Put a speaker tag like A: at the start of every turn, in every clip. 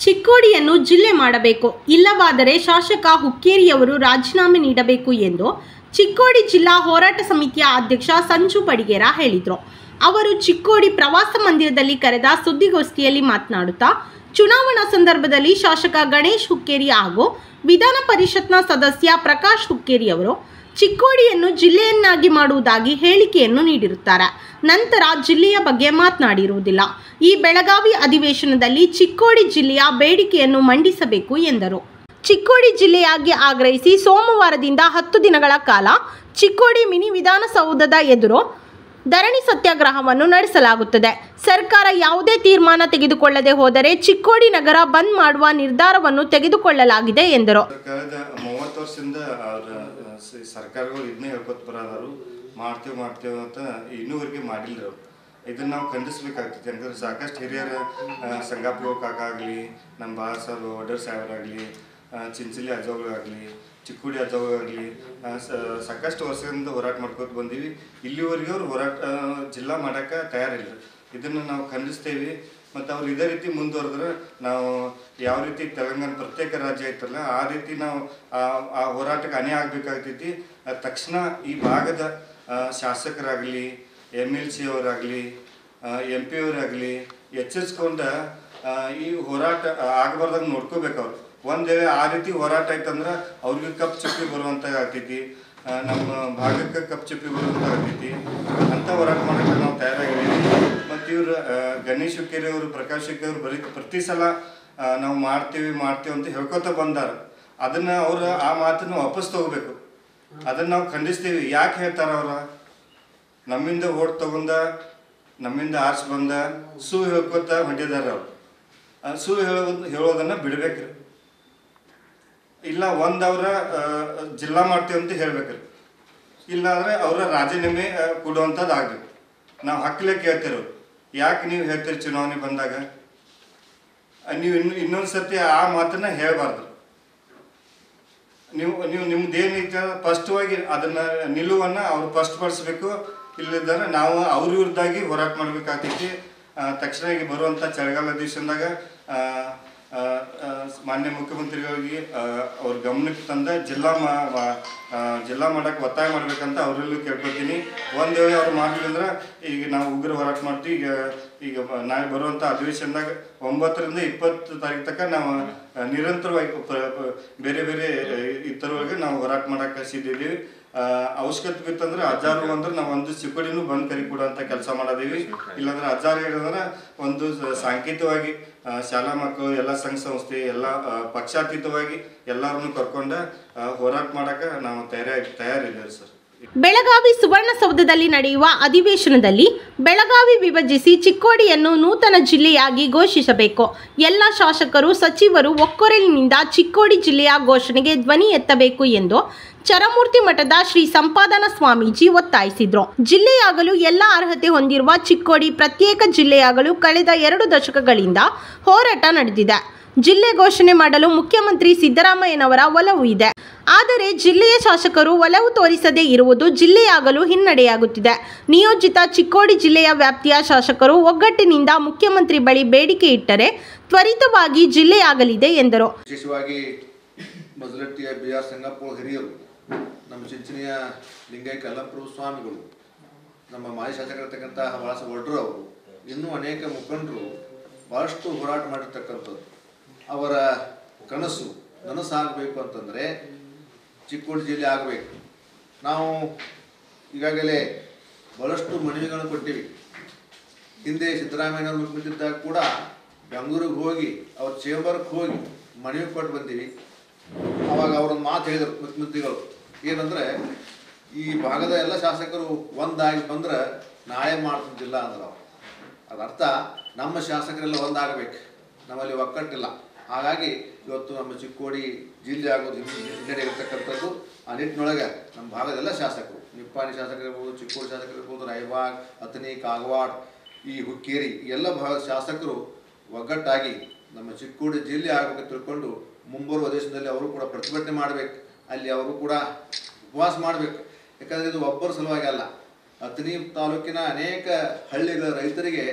A: ಚಿಕ್ಕೋಡಿಯನ್ನು ಜಿಲ್ಲೆ ಮಾಡಬೇಕು, ಇಲ್ಲವಾದರೆ ಶಾಸಕ ಹುಕ್ಕೇರಿಯವರು ರಾಜೀನಾಮೆ ನೀಡಬೇಕು ಎಂದು ಚಿಕ್ಕೋಡಿ ಜಿಲ್ಲಾ ಹೋರಾಟ ಸಮಿತಿಯ ಅಧ್ಯಕ್ಷ ಸಂಜು ಪಡಿಗೇರ ಹೇಳಿದರು. ಅವರು ಚಿಕ್ಕೋಡಿ ಪ್ರವಾಸ ಮಂದಿರದಲ್ಲಿ ಕರೆದ ಸುದ್ದಿಗೋಷ್ಠಿಯಲ್ಲಿ ಮಾತನಾಡುತ್ತಾ, ಚುನಾವಣಾ ಸಂದರ್ಭದಲ್ಲಿ ಶಾಸಕ ಗಣೇಶ್ ಹುಕ್ಕೇರಿ ಹಾಗೂ ವಿಧಾನ ಪರಿಷತ್ನ ಸದಸ್ಯ ಪ್ರಕಾಶ್ ಹುಕ್ಕೇರಿ ಅವರು ಚಿಕ್ಕೋಡಿಯನ್ನು ಜಿಲ್ಲೆಯನ್ನಾಗಿ ಮಾಡುವುದಾಗಿ ಹೇಳಿಕೆಯನ್ನು ನೀಡಿರುತ್ತಾರೆ. ನಂತರ ಜಿಲ್ಲೆಯ ಬಗ್ಗೆ ಮಾತನಾಡಿರುವುದಿಲ್ಲ. ಈ ಬೆಳಗಾವಿ ಅಧಿವೇಶನದಲ್ಲಿ ಚಿಕ್ಕೋಡಿ ಜಿಲ್ಲೆಯ ಬೇಡಿಕೆಯನ್ನು ಮಂಡಿಸಬೇಕು ಎಂದರು. ಚಿಕ್ಕೋಡಿ ಜಿಲ್ಲೆಯಾಗಿ ಆಗ್ರಹಿಸಿ ಸೋಮವಾರದಿಂದ 10 ದಿನಗಳ ಕಾಲ ಚಿಕ್ಕೋಡಿ ಮಿನಿ ವಿಧಾನಸೌಧದ ಎದುರು ಧರಣಿ ಸತ್ಯಾಗ್ರಹವನ್ನು ನಡೆಸಲಾಗುತ್ತದೆ. ಸರ್ಕಾರ ಯಾವುದೇ ತೀರ್ಮಾನ ತೆಗೆದುಕೊಳ್ಳದೆ ಹೋದರೆ ಚಿಕ್ಕೋಡಿ ನಗರ ಬಂದ್ ಮಾಡುವ ನಿರ್ಧಾರವನ್ನು ತೆಗೆದುಕೊಳ್ಳಲಾಗಿದೆ ಎಂದರು.
B: ಕಳೆದ 30 ವರ್ಷದಿಂದ ಸರ್ಕಾರಗಳು ಇದನ್ನೇ ಹೇಳ್ಕೊತ ಬರೋದಾರು, ಮಾಡ್ತೇವೆ ಅಂತ ಇನ್ನೂವರೆಗೆ ಮಾಡಿಲ್ಲ. ಇದನ್ನು ನಾವು ಖಂಡಿಸ್ಬೇಕಾಗ್ತೈತಿ. ಯಾಕಂದ್ರೆ ಸಾಕಷ್ಟು ಹಿರಿಯರ ಸಂಗಾಪುರ ಕಾಕ ಆಗಲಿ, ನಮ್ಮ ಬಾಳಾ ಸಾಹೇಬ್ ವಡರ್ ಸಾಹೇಬರಾಗಲಿ, ಚಿಂಚಲಿ ಅಜ್ಜಗಳಾಗಲಿ, ಚಿಕ್ಕೋಡಿ ಅಜ್ಜಗಳಾಗಲಿ ಸಾಕಷ್ಟು ವರ್ಷದಿಂದ ಹೋರಾಟ ಮಾಡ್ಕೊತ ಬಂದೀವಿ. ಇಲ್ಲಿವರೆಗೆ ಅವ್ರು ಹೋರಾಟ ಜಿಲ್ಲಾ ಮಾಡೋಕ್ಕೆ ತಯಾರಿಲ್ಲ. ಇದನ್ನು ನಾವು ಖಂಡಿಸ್ತೇವೆ. ಮತ್ತು ಅವ್ರು ಇದೇ ರೀತಿ ಮುಂದುವರೆದ್ರೆ ನಾವು ಯಾವ ರೀತಿ ತೆಲಂಗಾಣ ಪ್ರತ್ಯೇಕ ರಾಜ್ಯ ಐತಲ್ಲ ಆ ರೀತಿ ನಾವು ಆ ಹೋರಾಟಕ್ಕೆ ಅನ್ಯಾಯ ಆಗಬೇಕಾಗ್ತೈತಿ. ತಕ್ಷಣ ಈ ಭಾಗದ ಶಾಸಕರಾಗಲಿ, MLC ಅವರಾಗಲಿ, MP ಅವರಾಗಲಿ ಎಚ್ಚರಿಸ್ಕೊಂಡ ಈ ಹೋರಾಟ ಆಗಬಾರ್ದಂಗೆ ನೋಡ್ಕೋಬೇಕು. ಅವ್ರು ಒಂದು ವೇಳೆ ಆ ರೀತಿ ಹೋರಾಟ ಆಯ್ತಂದ್ರೆ ಅವ್ರಿಗೆ ಕಪ್ ಚುಪ್ಪಿ ಬರುವಂಥ ಆಗ್ತೈತಿ, ನಮ್ಮ ಭಾಗಕ್ಕೆ ಕಪ್ ಚುಪ್ಪಿ ಬರುವಂಥ ಆಗ್ತೈತಿ. ಅಂಥ ಹೋರಾಟ ಮಾಡೋಕ್ಕೆ ನಾವು ತಯಾರಾಗಿದ್ದೀವಿ. ಮತ್ತು ಇವರು ಗಣೇಶ್ ಹುಕ್ಕೇರಿ ಅವರು, ಪ್ರಕಾಶ್ ಹುಕ್ಕೇರಿ ಅವರು ಪ್ರತಿ ಸಲ ನಾವು ಮಾಡ್ತೀವಿ ಅಂತ ಹೇಳ್ಕೊತ ಬಂದಾರ. ಅದನ್ನು ಅವರು ಆ ಮಾತನ್ನು ವಾಪಸ್ ತಗೋಬೇಕು. ಅದನ್ನು ನಾವು ಖಂಡಿಸ್ತೀವಿ. ಯಾಕೆ ಹೇಳ್ತಾರ ಅವ್ರ? ನಮ್ಮಿಂದ ಓಟ್ ತಗೊಂಡ, ನಮ್ಮಿಂದ ಆರ್ಸ್ ಬಂದ ಹೇಳ್ಕೊತ ಹೊಂಟಿದಾರ. ಅವ್ರು ಹೇಳೋದನ್ನು ಬಿಡ್ಬೇಕ್ರಿ. ಇಲ್ಲ ಅವರ ಜಿಲ್ಲಾ ಮಾಡ್ತೀವಿ ಅಂತ ಹೇಳ್ಬೇಕ್ರಿ. ಇಲ್ಲಾಂದ್ರೆ ಅವರ ರಾಜೀನಾಮೆ ಕೊಡುವಂಥದ್ದು ಆಗ್ಬೇಕು. ನಾವು ಹಕ್ಕಲೆ ಕೇಳ್ತಿರೋ. ಯಾಕೆ ನೀವು ಹೇಳ್ತೀರಿ ಚುನಾವಣೆ ಬಂದಾಗ? ನೀವು ಇನ್ನೊಂದು ಸರ್ತಿ ಆ ಮಾತನ್ನ ಹೇಳಬಾರ್ದು. ನೀವು ನಿಮ್ದೇನೈತೆ ಸ್ಪಷ್ಟವಾಗಿ ಅದನ್ನ ನಿಲುವನ್ನು ಅವ್ರು ಸ್ಪಷ್ಟಪಡಿಸ್ಬೇಕು. ಇಲ್ಲದಿದ್ದರೆ ನಾವು ಅವ್ರ ವಿರುದ್ಧಾಗಿ ಹೋರಾಟ ಮಾಡ್ಬೇಕಾಗ್ತೈತಿ. ತಕ್ಷಣ ಈಗ ಬರುವಂಥ ಚಳಿಗಾಲ ಅಧಿವೇಶನದಾಗ ಮಾನ್ಯ ಮುಖ್ಯಮಂತ್ರಿಗಳಿಗೆ ಅವ್ರ ಗಮನಕ್ಕೆ ತಂದ ಜಿಲ್ಲಾ ಮಾಡಕ್ಕೆ ಒತ್ತಾಯ ಮಾಡ್ಬೇಕಂತ ಅವರಲ್ಲೂ ಕೇಳ್ಕೊತೀನಿ. ಒಂದು ವೇಳೆ ಅವ್ರು ಮಾಡಲಿಲ್ಲ ಈಗ ನಾವು ಉಗ್ರ ಹೋರಾಟ ಮಾಡ್ತೀವಿ. ಈಗ ನಾಳೆ ಬರುವಂಥ ಅಧಿವೇಶನದಾಗ 9ರಿಂದ 20 ತಾರೀಕು ತನಕ ನಾವು ನಿರಂತರವಾಗಿ ಬೇರೆ ಇತರೊಳಗೆ ನಾವು ಹೋರಾಟ ಮಾಡಕ್ಕೆ ಸಿದ್ದಿದ್ದೀವಿ. ಅವಶ್ಯಕತೆ ಬಿತ್ತಂದ್ರೆ ಹಜಾರು ಅಂದ್ರೆ ನಾವು ಒಂದು ಚಿಕ್ಕೋಡಿನೂ ಬಂದ್ ಕರಿ ಕೊಡುವಂಥ ಕೆಲಸ ಮಾಡದೀವಿ. ಇಲ್ಲಾಂದ್ರೆ ಹಜಾರು ಹೇಳಿದ್ರೆ ಒಂದು ಸಾಂಕೇತಿಕವಾಗಿ ಶಾಲಾ ಮಕ್ಕಳು, ಎಲ್ಲ ಸಂಘ ಸಂಸ್ಥೆ, ಎಲ್ಲ ಪಕ್ಷಾತೀತವಾಗಿ ಎಲ್ಲರನ್ನು ಕರ್ಕೊಂಡು ಹೋರಾಟ ಮಾಡಕ್ಕೆ ನಾವು ತಯಾರಿದ್ದೇವೆ ಸರ್.
A: ಬೆಳಗಾವಿ ಸುವರ್ಣಸೌಧದಲ್ಲಿ ನಡೆಯುವ ಅಧಿವೇಶನದಲ್ಲಿ ಬೆಳಗಾವಿ ವಿಭಜಿಸಿ ಚಿಕ್ಕೋಡಿಯನ್ನು ನೂತನ ಜಿಲ್ಲೆಯಾಗಿ ಘೋಷಿಸಬೇಕು. ಎಲ್ಲ ಶಾಸಕರು, ಸಚಿವರು ಒಕ್ಕೊರಲಿನಿಂದ ಚಿಕ್ಕೋಡಿ ಜಿಲ್ಲೆಯ ಘೋಷಣೆಗೆ ಧ್ವನಿ ಎತ್ತಬೇಕು ಎಂದು ಚರಮೂರ್ತಿ ಮಠದ ಶ್ರೀ ಸಂಪಾದನಾ ಸ್ವಾಮೀಜಿ ಒತ್ತಾಯಿಸಿದರು. ಜಿಲ್ಲೆಯಾಗಲು ಎಲ್ಲ ಅರ್ಹತೆ ಹೊಂದಿರುವ ಚಿಕ್ಕೋಡಿ ಪ್ರತ್ಯೇಕ ಜಿಲ್ಲೆಯಾಗಲು ಕಳೆದ 2 ದಶಕಗಳಿಂದ ಹೋರಾಟ ನಡೆದಿದೆ. ಜಿಲ್ಲೆ ಘೋಷಣೆ ಮಾಡಲು ಮುಖ್ಯಮಂತ್ರಿ ಸಿದ್ದರಾಮಯ್ಯನವರ ಒಲವು ಇದೆ. ಆದರೆ ಜಿಲ್ಲೆಯ ಶಾಸಕರು ಒಲವು ತೋರಿಸದೇ ಇರುವುದು ಜಿಲ್ಲೆಯಾಗಲು ಹಿನ್ನಡೆಯಾಗುತ್ತಿದೆ. ನಿಯೋಜಿತ ಚಿಕ್ಕೋಡಿ ಜಿಲ್ಲೆಯ ವ್ಯಾಪ್ತಿಯ ಶಾಸಕರು ಒಗ್ಗಟ್ಟಿನಿಂದ ಮುಖ್ಯಮಂತ್ರಿ ಬಳಿ ಬೇಡಿಕೆ ಇಟ್ಟರೆ ತ್ವರಿತವಾಗಿ ಜಿಲ್ಲೆಯಾಗಲಿದೆ ಎಂದರು.
C: ವಿಶೇಷವಾಗಿ ಮಜಲಟ್ಟಿಯ BR ಸಂಗಪ್ಪ ಹಿರಿಯರು, ನಮ್ಮ ಚಿಂಚಣಿಯ ಲಿಂಗೈ ಕಲ್ಲಂಪುರ ಸ್ವಾಮಿಗಳು, ನಮ್ಮ ಮಾಜಿ ಶಾಸಕರಿರ್ತಕ್ಕಂಥ ಬಾಳಾ ವಡ್ರು ಅವರು, ಇನ್ನೂ ಅನೇಕ ಮುಖಂಡರು ಭಾಳಷ್ಟು ಹೋರಾಟ ಮಾಡಿರ್ತಕ್ಕಂಥದ್ದು. ಅವರ ಕನಸು ನನಸಾಗಬೇಕು ಅಂತಂದರೆ ಚಿಕ್ಕೋಡಿ ಜಿಲ್ಲೆ ಆಗಬೇಕು. ನಾವು ಈಗಾಗಲೇ ಭಾಳಷ್ಟು ಮನವಿಗಳನ್ನು ಕೊಟ್ಟಿವಿ. ಹಿಂದೆ ಸಿದ್ದರಾಮಯ್ಯನವರು ಮುಖ್ಯಮಂತ್ರಿದ್ದಾಗ ಕೂಡ ಬೆಂಗಳೂರಿಗೆ ಹೋಗಿ ಅವ್ರ ಚೇಂಬರ್ಗೆ ಹೋಗಿ ಮನವಿ ಕೊಟ್ಟು ಬಂದೀವಿ. ಆವಾಗ ಅವರೊಂದು ಮಾತು ಹೇಳಿದರು ಮುಖ್ಯಮಂತ್ರಿಗಳು, ಏನಂದರೆ ಈ ಭಾಗದ ಎಲ್ಲ ಶಾಸಕರು ಒಂದಾಗಿ ಬಂದ್ರೆ ನಾಳೆ ಮಾಡ್ತಿದ್ದಿಲ್ಲ ಅಂದ್ರೆ ಅದರ್ಥ ನಮ್ಮ ಶಾಸಕರೆಲ್ಲ ಒಂದಾಗಬೇಕು, ನಮ್ಮಲ್ಲಿ ಒಕ್ಕಟ್ಟಿಲ್ಲ. ಹಾಗಾಗಿ ಇವತ್ತು ನಮ್ಮ ಚಿಕ್ಕೋಡಿ ಜಿಲ್ಲೆ ಆಗೋದು ಹಿನ್ನಡೆ ಇರತಕ್ಕಂಥದ್ದು. ಆ ನಿಟ್ಟಿನೊಳಗೆ ನಮ್ಮ ಭಾಗದೆಲ್ಲ ಶಾಸಕರು, ನಿಪ್ಪಾಣಿ ಶಾಸಕರಿರ್ಬೋದು, ಚಿಕ್ಕೋಡಿ ಶಾಸಕರಿರ್ಬೋದು, ರಾಯಬಾಗ್, ಅಥಣಿ, ಕಾಗವಾಡ, ಈ ಹುಕ್ಕೇರಿ ಎಲ್ಲ ಭಾಗದ ಶಾಸಕರು ಒಗ್ಗಟ್ಟಾಗಿ ನಮ್ಮ ಚಿಕ್ಕೋಡಿ ಜಿಲ್ಲೆ ಆಗಬೇಕು ತಿಳ್ಕೊಂಡು ಮುಂಬರುವ ಅಧಿವೇಶನದಲ್ಲಿ ಅವರು ಕೂಡ ಪ್ರತಿಭಟನೆ ಮಾಡಬೇಕು. ಅಲ್ಲಿ ಅವರು ಕೂಡ ಉಪವಾಸ ಮಾಡಬೇಕು. ಯಾಕಂದರೆ ಇದು ಒಬ್ಬರ ಸಲುವಾಗಿ ಅಲ್ಲ, ಅಥಣಿ ತಾಲೂಕಿನ ಅನೇಕ ಹಳ್ಳಿಗಳ ರೈತರಿಗೆ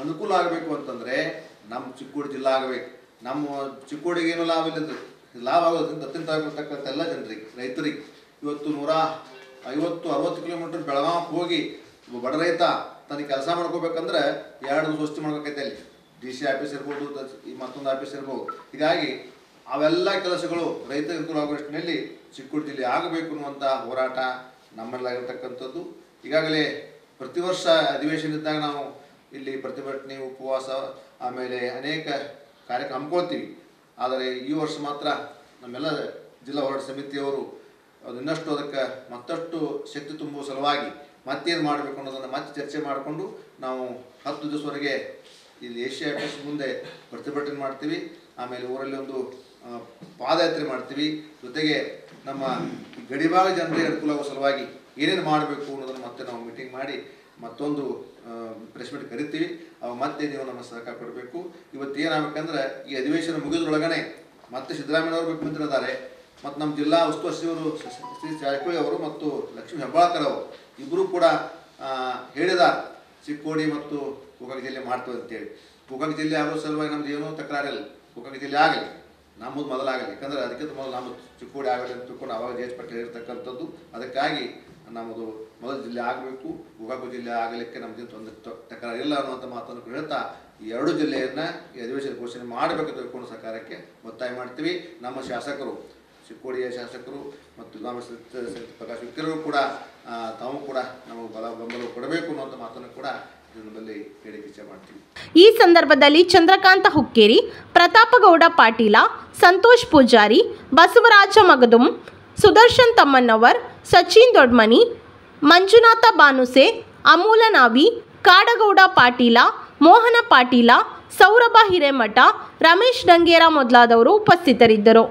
C: ಅನುಕೂಲ ಆಗಬೇಕು ಅಂತಂದರೆ ನಮ್ಮ ಚಿಕ್ಕೋಡಿ ಜಿಲ್ಲಾ ಆಗಬೇಕು. ನಮ್ಮ ಚಿಕ್ಕೋಡಿಗೆ ಏನು ಲಾಭ ಇಲ್ಲದ್ದು, ಲಾಭ ಆಗೋದ್ರಿಂದ ದತ್ತಿನ ತಗೊಳ್ತಕ್ಕಂಥ ಎಲ್ಲ ಜನರಿಗೆ, ರೈತರಿಗೆ ಇವತ್ತು 150-60 ಕಿಲೋಮೀಟರ್ ಬೆಳಗಾವಿಗೆ ಹೋಗಿ ಬಡ ರೈತ ತನಗೆ ಕೆಲಸ ಮಾಡ್ಕೋಬೇಕಂದ್ರೆ 2 ದಿವಸ ವಸ್ತಿ ಮಾಡ್ಬೇಕೈತೆ. ಅಲ್ಲಿ DC ಆಫೀಸ್ ಇರ್ಬೋದು, ಮತ್ತೊಂದು ಆಫೀಸ್ ಇರ್ಬೋದು. ಹೀಗಾಗಿ ಅವೆಲ್ಲ ಕೆಲಸಗಳು ರೈತ ಅನುಕೂಲ ಆಗೋ ನಿಟ್ಟಿನಲ್ಲಿ ಚಿಕ್ಕೋಡಿ ಜಿಲ್ಲೆ ಆಗಬೇಕು ಅನ್ನುವಂಥ ಹೋರಾಟ ನಮ್ಮಲ್ಲಾಗಿರ್ತಕ್ಕಂಥದ್ದು. ಈಗಾಗಲೇ ಪ್ರತಿ ವರ್ಷ ಅಧಿವೇಶನ ಇದ್ದಾಗ ನಾವು ಇಲ್ಲಿ ಪ್ರತಿಭಟನೆ, ಉಪವಾಸ, ಆಮೇಲೆ ಅನೇಕ ಕಾರ್ಯಕ್ರಮ ಹಮ್ಮಿಕೊಳ್ತೀವಿ. ಆದರೆ ಈ ವರ್ಷ ಮಾತ್ರ ನಮ್ಮೆಲ್ಲ ಜಿಲ್ಲಾ ಹೋರಾಟ ಸಮಿತಿಯವರು ಇನ್ನಷ್ಟು ಅದಕ್ಕೆ ಮತ್ತಷ್ಟು ಶಕ್ತಿ ತುಂಬುವ ಸಲುವಾಗಿ ಮತ್ತೇನು ಮಾಡಬೇಕು ಅನ್ನೋದನ್ನು ಮತ್ತೆ ಚರ್ಚೆ ಮಾಡಿಕೊಂಡು ನಾವು 10 ದಿವಸವರೆಗೆ ಇಲ್ಲಿ ಏಷ್ಯಾ ಆಫೀಸ್ ಮುಂದೆ ಪ್ರತಿಭಟನೆ ಮಾಡ್ತೀವಿ. ಆಮೇಲೆ ಊರಲ್ಲಿ ಒಂದು ಪಾದಯಾತ್ರೆ ಮಾಡ್ತೀವಿ. ಜೊತೆಗೆ ನಮ್ಮ ಗಡಿಭಾಗ ಜನರಿಗೆ ಅನುಕೂಲ ಆಗೋ ಸಲುವಾಗಿ ಏನೇನು ಮಾಡಬೇಕು ಅನ್ನೋದನ್ನು ಮತ್ತೆ ನಾವು ಮೀಟಿಂಗ್ ಮಾಡಿ ಮತ್ತೊಂದು ಪ್ರೆಸ್ ಮೀಟ್ ಕರಿತೀವಿ. ಅವಾಗ ಮತ್ತೆ ನೀವು ನಮ್ಮ ಸಹಕಾರ ಕೊಡಬೇಕು. ಇವತ್ತು ಏನಾಗಬೇಕಂದ್ರೆ ಈ ಅಧಿವೇಶನ ಮುಗಿದ್ರೊಳಗನೆ ಮತ್ತೆ ಸಿದ್ದರಾಮಯ್ಯನವರು ಮುಖ್ಯಮಂತ್ರಿ ಇದ್ದಾರೆ, ಮತ್ತು ನಮ್ಮ ಜಿಲ್ಲಾ ಉಸ್ತುವಾರಿ ಸಚಿವರು ಶ್ರೀ ಜಾರಕಿಹೊಳಿ ಅವರು ಮತ್ತು ಲಕ್ಷ್ಮೀ ಹೆಬ್ಬಾಳ್ಕರ್ ಅವರು ಇಬ್ಬರೂ ಕೂಡ ಹೇಳಿದ್ದಾರೆ ಚಿಕ್ಕೋಡಿ ಮತ್ತು ಗೋಕಾಕ್ ಜಿಲ್ಲೆ ಮಾಡ್ತೇವೆ ಅಂತೇಳಿ. ಗೋಕಾಕ್ ಜಿಲ್ಲೆ ಆಗೋ ಸಲುವಾಗಿ ನಮ್ದು ಏನೂ ತಕರಾರಿಲ್ಲ. ಗೋಕಾಕ್ ಜಿಲ್ಲೆ ಆಗಲಿ, ನಮ್ಮದು ಮೊದಲಾಗಲಿ. ಯಾಕಂದರೆ ಅದಕ್ಕಿಂತ ಮೊದಲು ನಮ್ಮದು ಚಿಕ್ಕೋಡಿ ಆಗಲಿ ಅಂತ ತಿಳ್ಕೊಂಡು ಅವಾಗ ಜೆ ಎಚ್ ಪಟೇಲ್ ಹೇಳಿರ್ತಕ್ಕಂಥದ್ದು. ಅದಕ್ಕಾಗಿ ನಮ್ಮದು ಮೊದಲ ಜಿಲ್ಲೆ ಆಗಬೇಕು, ಗೋಕಾಕ್ ಜಿಲ್ಲೆ ಆಗಲಿಕ್ಕೆ ನಮ್ಮದು ತೊಂದರೆ ತಕರಾರಿಲ್ಲ ಅನ್ನುವಂಥ ಮಾತನ್ನು ಹೇಳ್ತಾ ಈ 2 ಜಿಲ್ಲೆಯನ್ನು ಈ ಅಧಿವೇಶನ ಘೋಷಣೆ ಮಾಡಬೇಕು ತಿಳ್ಕೊಂಡು ಸರ್ಕಾರಕ್ಕೆ ಒತ್ತಾಯ ಮಾಡ್ತೀವಿ. ನಮ್ಮ ಶಾಸಕರು, ಚಿಕ್ಕೋಡಿಯ ಶಾಸಕರು ಮತ್ತು ನಮ್ಮ ಪ್ರಕಾಶ್ ಹುಕ್ಕೇರಿ ಕೂಡ ತಾವು ಕೂಡ ನಮಗೆ ಬೆಂಬಲ ಕೊಡಬೇಕು ಅನ್ನುವಂಥ ಮಾತನ್ನು ಕೂಡ ನಮ್ಮಲ್ಲಿ ಹೇಳಿಕೆ ಇಚ್ಛೆ ಮಾಡ್ತೀವಿ.
A: ಈ ಸಂದರ್ಭದಲ್ಲಿ ಚಂದ್ರಕಾಂತ ಹುಕ್ಕೇರಿ, ಪ್ರತಾಪಗೌಡ ಪಾಟೀಲ, ಸಂತೋಷ್ ಪೂಜಾರಿ, ಬಸವರಾಜ ಮಗದುಂ, ಸುದರ್ಶನ್ ತಮ್ಮಣ್ಣವರ್, ಸಚಿನ್ ದೊಡ್ಮನಿ, ಮಂಜುನಾಥ ಬಾನುಸೆ, ಅಮೂಲ ನಾವಿ, ಕಾಡಗೌಡ ಪಾಟೀಲ, ಮೋಹನ ಪಾಟೀಲ, ಸೌರಭ ಹಿರೇಮಠ, ರಮೇಶ್ ಡಂಗೇರ ಮೊದಲಾದವರು ಉಪಸ್ಥಿತರಿದ್ದರು.